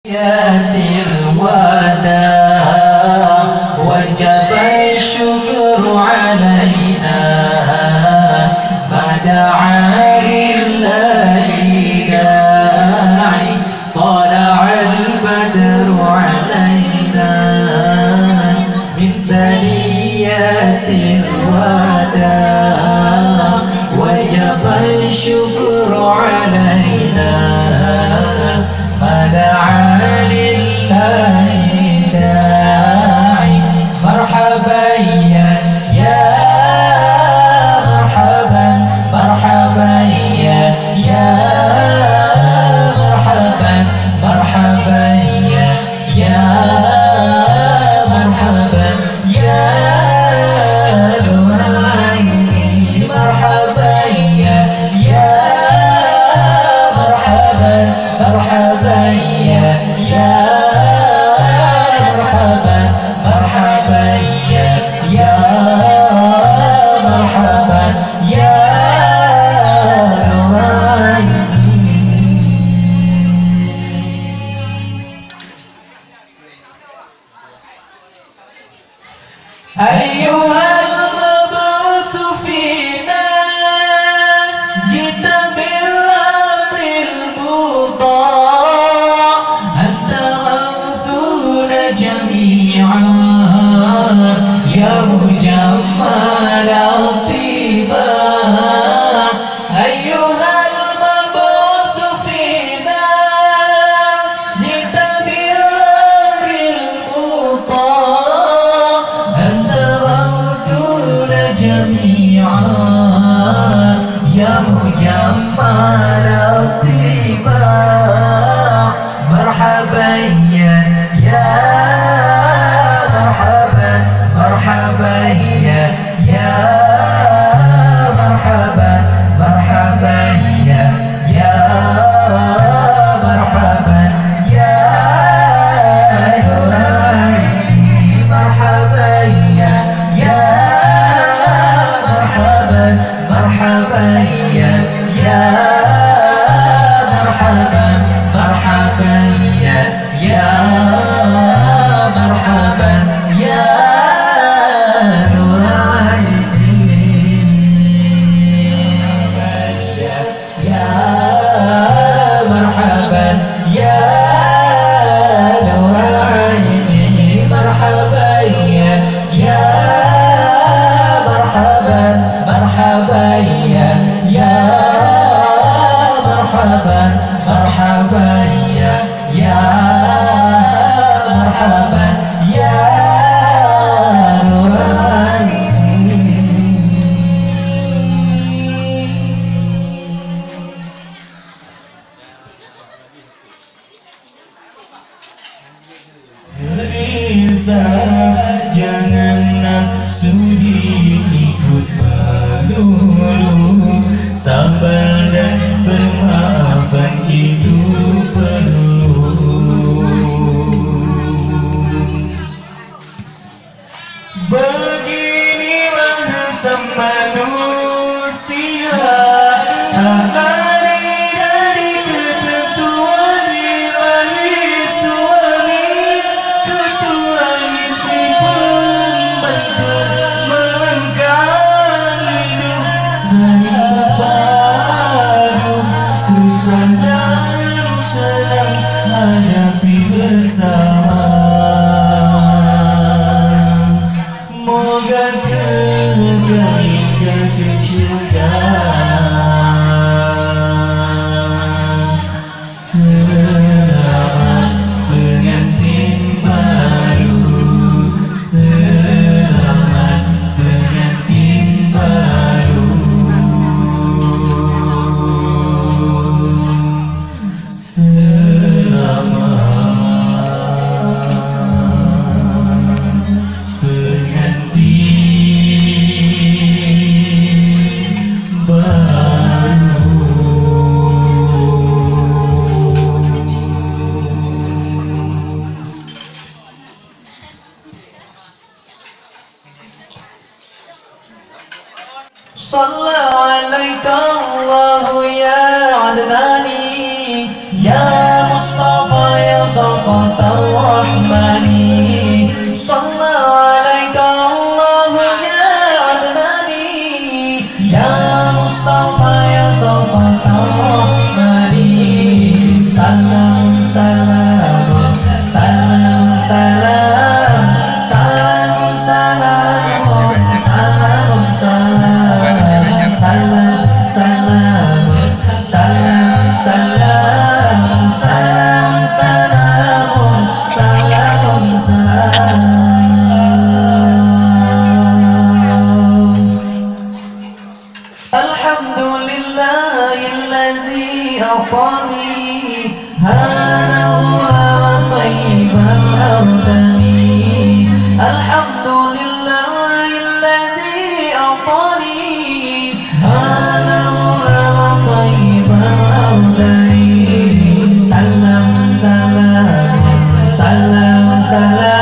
ياتي الوداع وجب الشكر علينا ما دعا لله داعي طلع البدر علينا من ثنيات الوداع وجب الشكر علينا ما دعا أيها المبعوث فينا جئت بالأمر المطاع أنت غوثنا جميعا يا مجمل الطباع أيها المبعوث فينا جئت بالأمر المطاع جميعا يا مجمل الطباع مرحبا يا مرحبا مرحبا يا مرحبا مرحبا يا مرحبا يا مرحبا يا مرحبا يا مرحبا مرحبا يا مرحبا يا نور عيني يا مرحبا يا نور عيني مرحبا يا مرحبا مرحبا يا مرحبا مرحبا يا مرحبا يا نور Reza, jangan nafsu diikut melulu. Sabar dan bermaafan itu perlu. Beginilah sang manusia, asali dari ketentuan ilahi suami, ketua istri pembantu melengkapi hidup seimbang, susah dan senang hadapi bersama. Moga kebaikan kecintaan, selamat pengantin baru, selamat pengantin baru, selamat صلى عليك الله يا عدناني يا مصطفى يا صفي salam